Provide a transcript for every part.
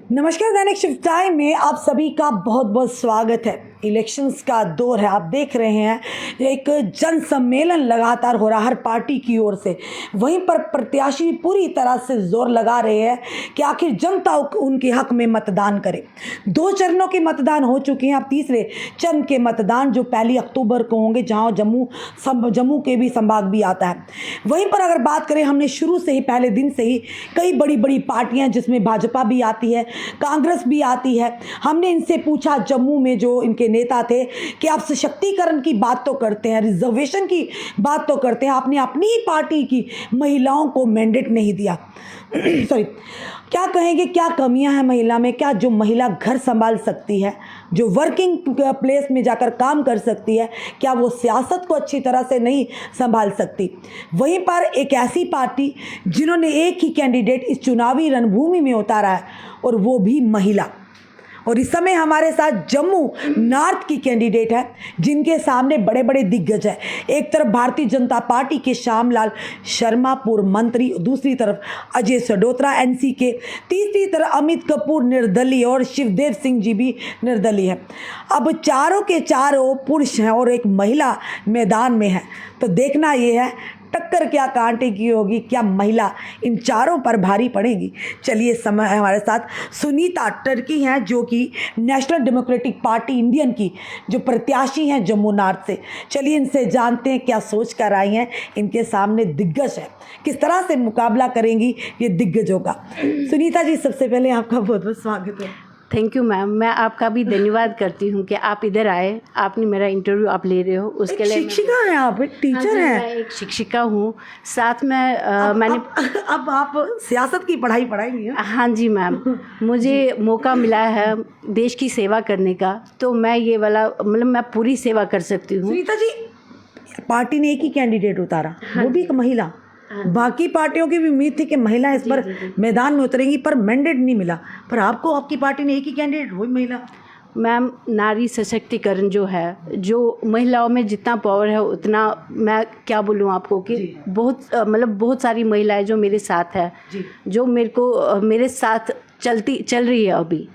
नमस्कार, दैनिक shift time में आप सभी का बहुत बहुत स्वागत है। इलेक्शंस का दौर है, आप देख रहे हैं एक जन सम्मेलन लगातार हो रहा हर पार्टी की ओर से। वहीं पर प्रत्याशी पूरी तरह से जोर लगा रहे हैं कि आखिर जनता उनके हक में मतदान करे। 2 चरणों के मतदान हो चुके हैं, अब तीसरे चरण के मतदान जो 1 अक्टूबर को होंगे, जहां जम्मू के भी संभाग भी आता है। वहीं पर अगर बात करें, हमने शुरू से ही पहले दिन से ही कई बड़ी बड़ी पार्टियां जिसमें भाजपा भी आती है, कांग्रेस भी आती है, हमने इनसे पूछा जम्मू में जो इनके नेता थे कि आप सशक्तिकरण की बात तो करते हैं, रिजर्वेशन की बात तो करते हैं, आपने अपनी ही पार्टी की महिलाओं को मैंडेट नहीं दिया। सॉरी, क्या कहेंगे, क्या कमियां हैं महिला में? क्या जो महिला घर संभाल सकती है, जो वर्किंग प्लेस में जाकर काम कर सकती है, क्या वो सियासत को अच्छी तरह से नहीं संभाल सकती? वहीं पर एक ऐसी पार्टी जिन्होंने एक ही कैंडिडेट इस चुनावी रणभूमि में उतारा है और वो भी महिला। और इस समय हमारे साथ जम्मू नॉर्थ की कैंडिडेट है जिनके सामने बड़े बड़े दिग्गज हैं। एक तरफ भारतीय जनता पार्टी के श्यामलाल शर्मा पूर्व मंत्री, दूसरी तरफ अजय सडोत्रा एनसी के, तीसरी तरफ अमित कपूर निर्दलीय और शिवदेव सिंह जी भी निर्दलीय हैं। अब चारों के चारों पुरुष हैं और एक महिला मैदान में है, तो देखना ये है टक्कर क्या कांटे की होगी, क्या महिला इन चारों पर भारी पड़ेगी। चलिए, समय हमारे साथ सुनीता टर्की हैं जो कि नेशनल डेमोक्रेटिक पार्टी इंडियन की जो प्रत्याशी हैं जम्मू नॉर्थ से। चलिए इनसे जानते हैं क्या सोच कर आई हैं। इनके सामने दिग्गज है, किस तरह से मुकाबला करेंगी ये दिग्गजों का। सुनीता जी, सबसे पहले आपका बहुत बहुत स्वागत है। थैंक यू मैम, मैं आपका भी धन्यवाद करती हूँ कि आप इधर आए, आपने मेरा इंटरव्यू आप ले रहे हो, उसके लिए। शिक्षिका हैं आप, एक टीचर हैं। मैं एक शिक्षिका हूँ, साथ में मैंने अब आप सियासत की पढ़ाई पढ़ाएंगी? हाँ जी मैम, मुझे मौका मिला है देश की सेवा करने का, तो मैं ये वाला मतलब मैं पूरी सेवा कर सकती हूँ। सुनीता जी, पार्टी ने एक ही कैंडिडेट उतारा, वो भी एक महिला। बाकी पार्टियों की भी उम्मीद थी कि महिला इस पर मैदान में उतरेंगी, पर मैंडेट नहीं मिला, पर आपको आपकी पार्टी ने एक ही कैंडिडेट, वही महिला। मैम, नारी सशक्तिकरण जो है, जो महिलाओं में जितना पावर है उतना, मैं क्या बोलूँ आपको कि बहुत सारी महिलाएं जो मेरे साथ है, जो मेरे साथ चल रही है। अभी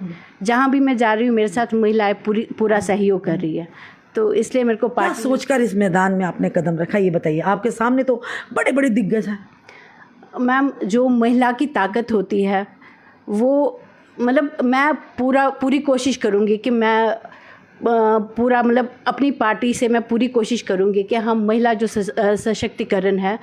जहाँ भी मैं जा रही हूँ मेरे साथ महिलाएं पूरा सहयोग कर रही है, तो इसलिए मेरे को क्या सोचकर इस मैदान में आपने कदम रखा, ये बताइए। आपके सामने तो बड़े बड़े दिग्गज हैं। मैम, जो महिला की ताकत होती है वो मतलब मैं पूरी कोशिश करूँगी कि मैं पूरा मतलब अपनी पार्टी से मैं पूरी कोशिश करूँगी कि हम महिला जो सशक्तिकरण है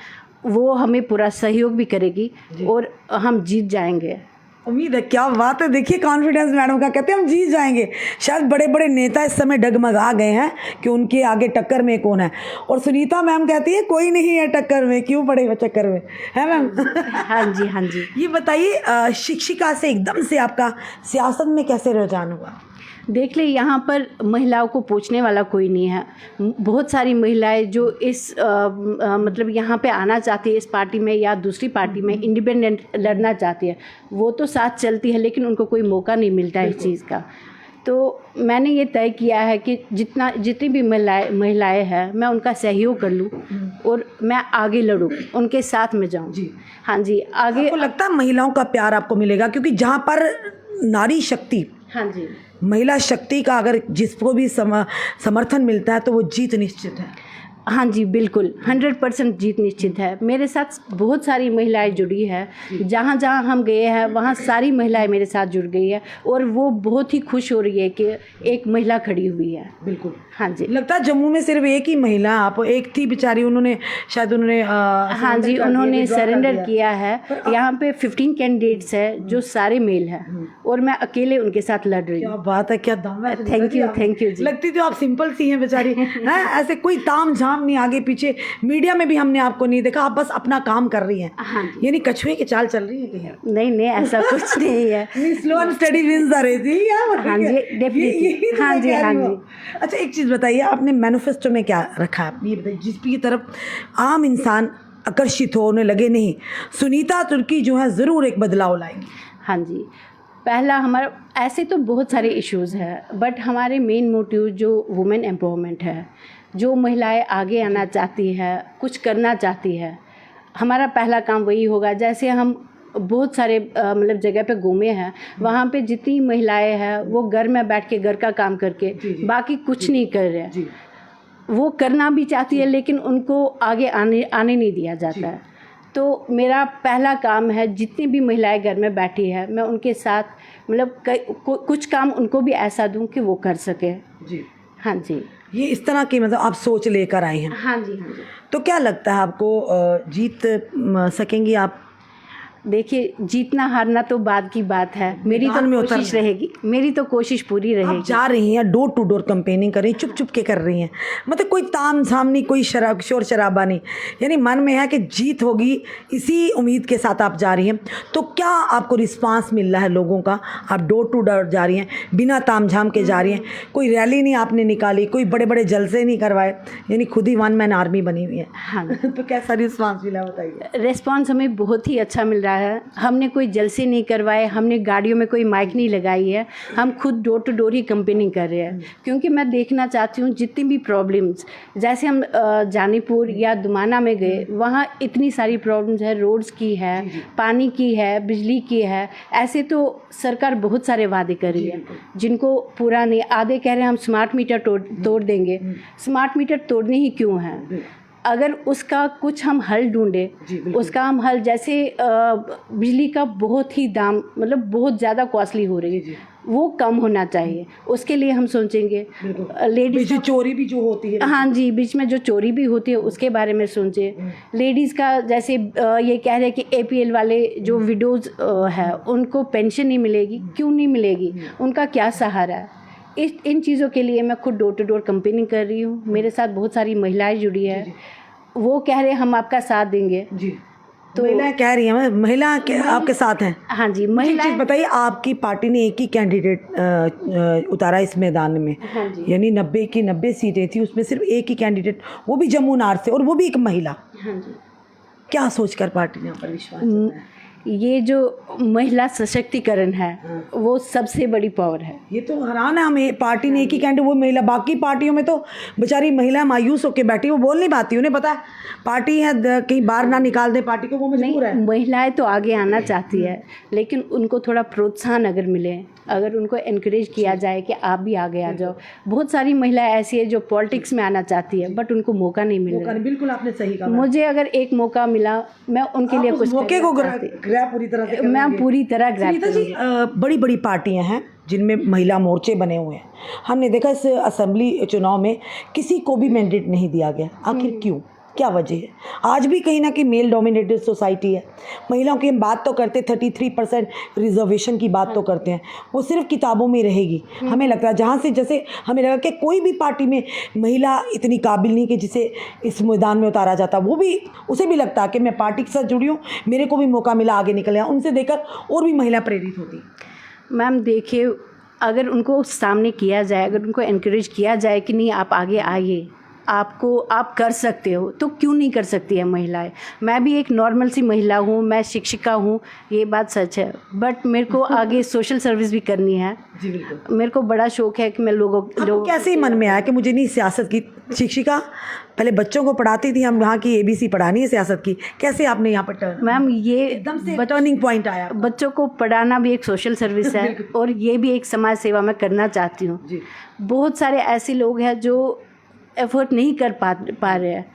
वो हमें पूरा सहयोग भी करेगी और हम जीत जाएंगे। उम्मीद है। क्या बात है, देखिए कॉन्फिडेंस मैडम का, कहते हैं हम जीत जाएंगे। शायद बड़े बड़े नेता इस समय डगमगा गए हैं कि उनके आगे टक्कर में कौन है, और सुनीता मैम कहती है कोई नहीं है टक्कर में, क्यों पड़े चक्कर में, है मैम? हाँ जी, हाँ जी। ये बताइए, शिक्षिका से एकदम से आपका सियासत में कैसे रुझान हुआ? देख ले, यहाँ पर महिलाओं को पूछने वाला कोई नहीं है। बहुत सारी महिलाएं जो इस मतलब यहाँ पे आना चाहती है, इस पार्टी में या दूसरी पार्टी में इंडिपेंडेंट लड़ना चाहती है, वो तो साथ चलती है, लेकिन उनको कोई मौका नहीं मिलता है इस चीज़ का। तो मैंने ये तय किया है कि जितनी भी महिलाएं हैं मैं उनका सहयोग कर लूँ और मैं आगे लड़ूँ, उनके साथ में जाऊँ। हाँ जी, आगे। आपको लगता है महिलाओं का प्यार आपको मिलेगा? क्योंकि जहाँ पर नारी शक्ति, हाँ जी, महिला शक्ति का अगर जिसको भी समर्थन मिलता है तो वो जीत निश्चित है। हाँ जी, बिल्कुल 100% जीत निश्चित है। मेरे साथ बहुत सारी महिलाएं जुड़ी है, जहाँ जहाँ हम गए हैं वहाँ सारी महिलाएं मेरे साथ जुड़ गई है और वो बहुत ही खुश हो रही है कि एक महिला खड़ी हुई है। बिल्कुल, हाँ जी। लगता है जम्मू में सिर्फ एक ही महिला, आप एक थी बेचारी, उन्होंने हाँ जी, उन्होंने सरेंडर किया है। यहाँ पे 15 कैंडिडेट्स है जो सारे मेल हैं और मैं अकेले उनके साथ लड़ रही हूँ। क्या बात है, क्या दम है। थैंक यू जी। लगती तो आप सिंपल सी हैं बेचारी, हैं, ऐसे कोई ताम झाम नहीं, आगे पीछे मीडिया में भी हमने आपको नहीं देखा, आप बस अपना काम कर रही हैं। हाँ, यानी कछुए की चाल चल रही है? नहीं, ऐसा कुछ नहीं है। Slow and steady wins the race. हाँ जी, डेफिनेटली। हाँ जी, हाँ जी। अच्छा, एक चीज़ बताइए, आपने मैनिफेस्टो में क्या रखा है, ये बताइए, जिसकी तरफ आम इंसान आकर्षित हो, उन्हें लगे नहीं सुनीता तुर्की जो है ज़रूर एक बदलाव लाएंगी। हाँ जी, पहला हमारा, ऐसे तो बहुत सारे इश्यूज़ हैं, बट हमारे मेन मोटिव जो वुमेन एम्पावरमेंट है, जो महिलाएं आगे आना चाहती है, कुछ करना चाहती है, हमारा पहला काम वही होगा। जैसे हम बहुत सारे मतलब जगह पे घूमे हैं, वहाँ पे जितनी महिलाएं हैं वो घर में बैठ के घर का काम करके बाकी कुछ नहीं कर रहे हैं। वो करना भी चाहती है लेकिन उनको आगे आने नहीं दिया जाता है। तो मेरा पहला काम है, जितनी भी महिलाएं घर में बैठी है मैं उनके साथ मतलब कुछ काम उनको भी ऐसा दूं कि वो कर सके। जी हाँ जी, ये इस तरह की मतलब आप सोच लेकर आए हैं। हाँ जी, हाँ जी। तो क्या लगता है आपको जीत सकेंगी आप? देखिए, जीतना हारना तो बाद की बात है, मेरी तो मैदान में कोशिश उतरना। रहेगी, मेरी तो कोशिश पूरी आप रहेगी। जा रही हैं, डोर टू डोर कंपेनिंग कर रही हैं, चुप चुप के कर रही हैं, मतलब कोई ताम झाम नहीं, कोई शोर शराबा नहीं, यानी मन में है कि जीत होगी, इसी उम्मीद के साथ आप जा रही हैं। तो क्या आपको रिस्पांस मिल रहा है लोगों का? आप डोर टू डोर जा रही हैं, बिना ताम झाम के जा रही हैं, कोई रैली नहीं आपने निकाली, कोई बड़े बड़े जलसे नहीं करवाए, यानी खुद ही वन मैन आर्मी बनी हुई है। हाँ तो कैसा रिस्पांस मिला बताइए? रिस्पांस हमें बहुत ही अच्छा मिल रहा है। हमने कोई जलसे नहीं करवाए, हमने गाड़ियों में कोई माइक नहीं लगाई है, हम खुद डोर टू डोर ही कंपेनिंग कर रहे हैं, क्योंकि मैं देखना चाहती हूँ जितनी भी प्रॉब्लम्स, जैसे हम जानीपुर या दुमाना में गए, वहाँ इतनी सारी प्रॉब्लम्स है, रोड्स की है, पानी की है, बिजली की है। ऐसे तो सरकार बहुत सारे वादे कर रही है जिनको पूरा नहीं, आधे कह रहे हैं हम स्मार्ट मीटर तोड़ देंगे। स्मार्ट मीटर तोड़ने ही क्यों हैं? अगर उसका कुछ हम हल ढूंढे, उसका हम हल, जैसे बिजली का बहुत ही दाम मतलब बहुत ज़्यादा कॉस्टली हो रही है, वो कम होना चाहिए, उसके लिए हम सोचेंगे। लेडीज़ चोरी भी जो होती है, हाँ जी, बीच में जो चोरी भी होती है उसके बारे में सोचे। लेडीज़ का जैसे ये कह रहे हैं कि APL वाले जो विडोज़ है उनको पेंशन नहीं मिलेगी, क्यों नहीं मिलेगी, उनका क्या सहारा है? इन चीज़ों के लिए मैं खुद डोर टू डोर कंपेनिंग कर रही हूँ। मेरे साथ बहुत सारी महिलाएं जुड़ी है, वो कह रहे हैं हम आपका साथ देंगे। जी, तो महिलाएं कह रही हैं, महिला आपके साथ हैं? हाँ जी, महिलाएं। बताइए, आपकी पार्टी ने एक ही कैंडिडेट उतारा इस मैदान में। हाँ जी, यानी 90 की 90 सीटें थी, उसमें सिर्फ एक ही कैंडिडेट, वो भी जमुनार से, और वो भी एक महिला। हाँ जी। क्या सोचकर पार्टी ने यहाँ पर विश्वास जताया? ये जो महिला सशक्तिकरण है वो सबसे बड़ी पावर है। ये तो हैरान है हमें, पार्टी ने एक ही कैंडिडेट, वो महिला। बाकी पार्टियों में तो बेचारी महिला मायूस होकर बैठी, वो बोल नहीं पाती, उन्हें पता है पार्टी है, कहीं बाहर ना निकाल दे पार्टी को, वो मजबूर है। महिलाएं तो आगे आना चाहती है, लेकिन उनको थोड़ा प्रोत्साहन अगर मिले, अगर उनको एनकरेज किया जाए कि आप भी आगे आ जाओ। बहुत सारी महिलाएं ऐसी है जो पॉलिटिक्स में आना चाहती है, बट उनको मौका नहीं मिल रहा। बिल्कुल आपने सही कहा। मुझे अगर एक मौका मिला, मैं उनके लिए कुछ मौके को पूरी तरह से मैं पूरी तरह ग्रैब सुनीता जी, बड़ी बड़ी पार्टियां हैं जिनमें महिला मोर्चे बने हुए हैं। हमने देखा इस असेंबली चुनाव में किसी को भी मैंडेट नहीं दिया गया, आखिर क्यों, क्या वजह है? आज भी कहीं ना कहीं मेल डोमिनेटेड सोसाइटी है। महिलाओं की हम बात तो करते, 33% रिजर्वेशन की बात तो करते हैं, वो सिर्फ किताबों में रहेगी। हमें लगता है जहाँ से, जैसे हमें लगा कि कोई भी पार्टी में महिला इतनी काबिल नहीं कि जिसे इस मैदान में उतारा जाता, वो भी, उसे भी लगता कि मैं पार्टी के साथ जुड़ी हूँ, मेरे को भी मौका मिला आगे निकले। उनसे देखकर और भी महिला प्रेरित होती। मैम देखिए, अगर उनको सामने किया जाए, अगर उनको एनकरेज किया जाए कि नहीं आप आगे आइए, आप कर सकते हो, तो क्यों नहीं कर सकती है महिलाएं? मैं भी एक नॉर्मल सी महिला हूँ, मैं शिक्षिका हूँ, ये बात सच है, बट मेरे को आगे सोशल सर्विस भी करनी है। जी बिल्कुल। मेरे को बड़ा शौक है कि मैं लोगों कैसे ही मन में आया कि मुझे नहीं सियासत की, शिक्षिका पहले बच्चों को पढ़ाती थी, हम यहाँ की ABC पढ़ानी है, सियासत की कैसे आपने यहाँ पर मैम ये एकदम से टर्निंग पॉइंट आया? बच्चों को पढ़ाना भी एक सोशल सर्विस है और ये भी एक समाज सेवा मैं करना चाहती हूँ। बहुत सारे ऐसे लोग हैं जो एफर्ट नहीं कर पा रहे हैं।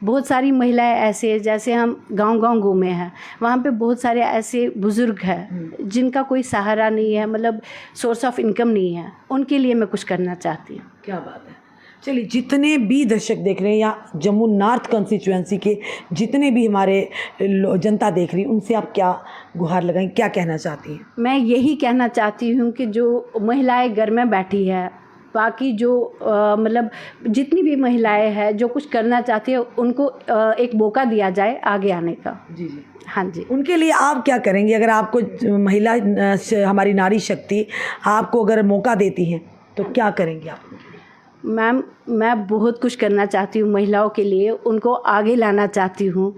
बहुत सारी महिलाएं ऐसे हैं, जैसे हम गांव-गांव घूमे हैं, वहाँ पे बहुत सारे ऐसे बुज़ुर्ग हैं जिनका कोई सहारा नहीं है, मतलब सोर्स ऑफ इनकम नहीं है, उनके लिए मैं कुछ करना चाहती हूँ। क्या बात है। चलिए, जितने भी दर्शक देख रहे हैं या जम्मू नॉर्थ कंस्टिट्यूएंसी के जितने भी हमारे जनता देख रही है, उनसे आप क्या गुहार लगाएं, क्या कहना चाहती हैं? मैं यही कहना चाहती हूँ कि जो महिलाएं घर में बैठी है, बाकी जो मतलब जितनी भी महिलाएं हैं जो कुछ करना चाहती है, उनको एक मौका दिया जाए आगे आने का। जी जी, हाँ जी। उनके लिए आप क्या करेंगे? अगर आपको महिला, हमारी नारी शक्ति आपको अगर मौका देती हैं तो क्या करेंगे आप? मैम, मैं बहुत कुछ करना चाहती हूँ महिलाओं के लिए, उनको आगे लाना चाहती हूँ,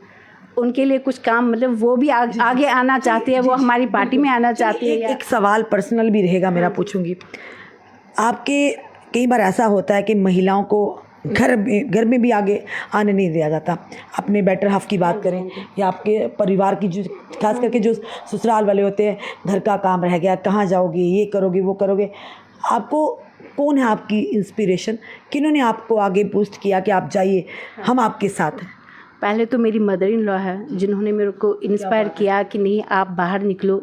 उनके लिए कुछ काम, मतलब वो भी आगे आना चाहती है, वो हमारी पार्टी में आना चाहती है। एक सवाल पर्सनल भी रहेगा मेरा, पूछूंगी आपके, कई बार ऐसा होता है कि महिलाओं को घर में भी आगे आने नहीं दिया जाता। अपने बेटर हाफ की बात करें या आपके परिवार की, जो खास करके जो ससुराल वाले होते हैं, घर का काम रह गया, कहाँ जाओगे, ये करोगे, वो करोगे। आपको कौन है आपकी इंस्पिरेशन? किन्होंने आपको आगे बूस्ट किया कि आप जाइए, हम आपके साथ हैं? पहले तो मेरी मदर इन लॉ है, जिन्होंने मेरे को इंस्पायर किया कि नहीं, आप बाहर निकलो,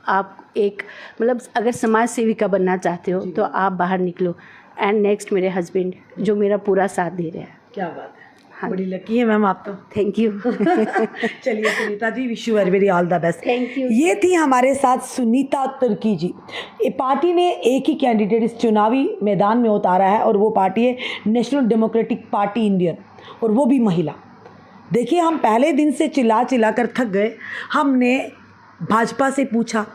आप एक मतलब अगर समाज सेविका बनना चाहते हो तो आप बाहर निकलो। एंड नेक्स्ट मेरे हस्बैंड, जो मेरा पूरा साथ दे रहे हैं। क्या बात है, हाँ, बड़ी लकी है मैम आप तो। Thank you. चलिए Sunita ji, wish you very very all the best. Thank you. ये थी हमारे साथ सुनीता तुर्की जी। ये पार्टी ने एक ही कैंडिडेट इस चुनावी मैदान में उतारा है और वो पार्टी है नेशनल डेमोक्रेटिक पार्टी इंडियन, और वो भी महिला। देखिए, हम पहले दिन से चिल्ला चिल्ला कर थक गए। हमने भाजपा से पूछा,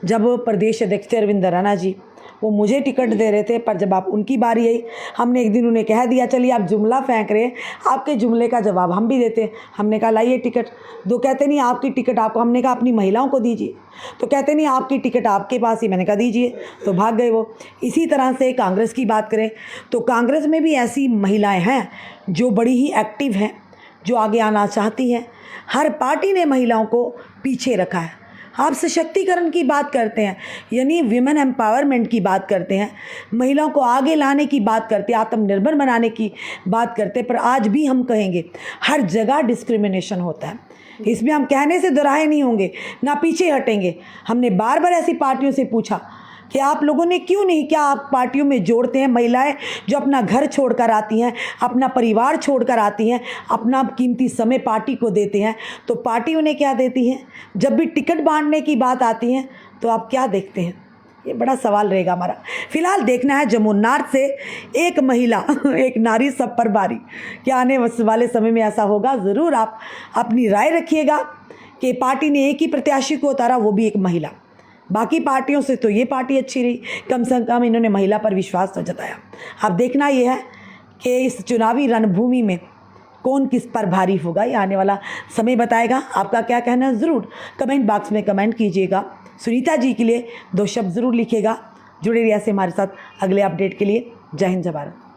जब प्रदेश अध्यक्ष अरविंद राणा जी, वो मुझे टिकट दे रहे थे, पर जब आप उनकी बारी आई, हमने एक दिन उन्हें कह दिया, चलिए आप जुमला फेंक रहे हैं, आपके जुमले का जवाब हम भी देते हैं। हमने कहा लाइए टिकट। दो कहते नहीं आपकी टिकट आपको, हमने कहा अपनी महिलाओं को दीजिए। तो कहते नहीं आपकी टिकट आपके पास ही, मैंने कहा दीजिए, तो भाग गए वो। इसी तरह से कांग्रेस की बात करें तो कांग्रेस में भी ऐसी महिलाएँ हैं जो बड़ी ही एक्टिव हैं, जो आगे आना चाहती हैं। हर पार्टी ने महिलाओं को पीछे रखा है। आप सशक्तिकरण की बात करते हैं, यानी विमेन एम्पावरमेंट की बात करते हैं, महिलाओं को आगे लाने की बात करते हैं, आत्मनिर्भर बनाने की बात करते हैं, पर आज भी हम कहेंगे हर जगह डिस्क्रिमिनेशन होता है। इसमें हम कहने से दोराहे नहीं होंगे, ना पीछे हटेंगे। हमने बार बार ऐसी पार्टियों से पूछा कि आप लोगों ने क्यों नहीं, क्या आप पार्टियों में जोड़ते हैं महिलाएं जो अपना घर छोड़कर आती हैं, अपना परिवार छोड़कर आती हैं, अपना कीमती समय पार्टी को देते हैं, तो पार्टी उन्हें क्या देती है? जब भी टिकट बांटने की बात आती है तो आप क्या देखते हैं? ये बड़ा सवाल रहेगा हमारा। फिलहाल देखना है जमुनार से एक महिला एक नारी सब पर भारी, क्या आने वाले समय में ऐसा होगा? ज़रूर आप अपनी राय रखिएगा कि पार्टी ने एक ही प्रत्याशी को उतारा, वो भी एक महिला। बाकी पार्टियों से तो ये पार्टी अच्छी रही, कम से कम इन्होंने महिला पर विश्वास तो जताया। अब देखना ये है कि इस चुनावी रणभूमि में कौन किस पर भारी होगा, ये आने वाला समय बताएगा। आपका क्या कहना है ज़रूर कमेंट बॉक्स में कमेंट कीजिएगा। सुनीता जी के लिए 2 शब्द ज़रूर लिखिएगा। जुड़े रहिए ऐसे हमारे साथ अगले अपडेट के लिए। जय हिंद, जय भारत।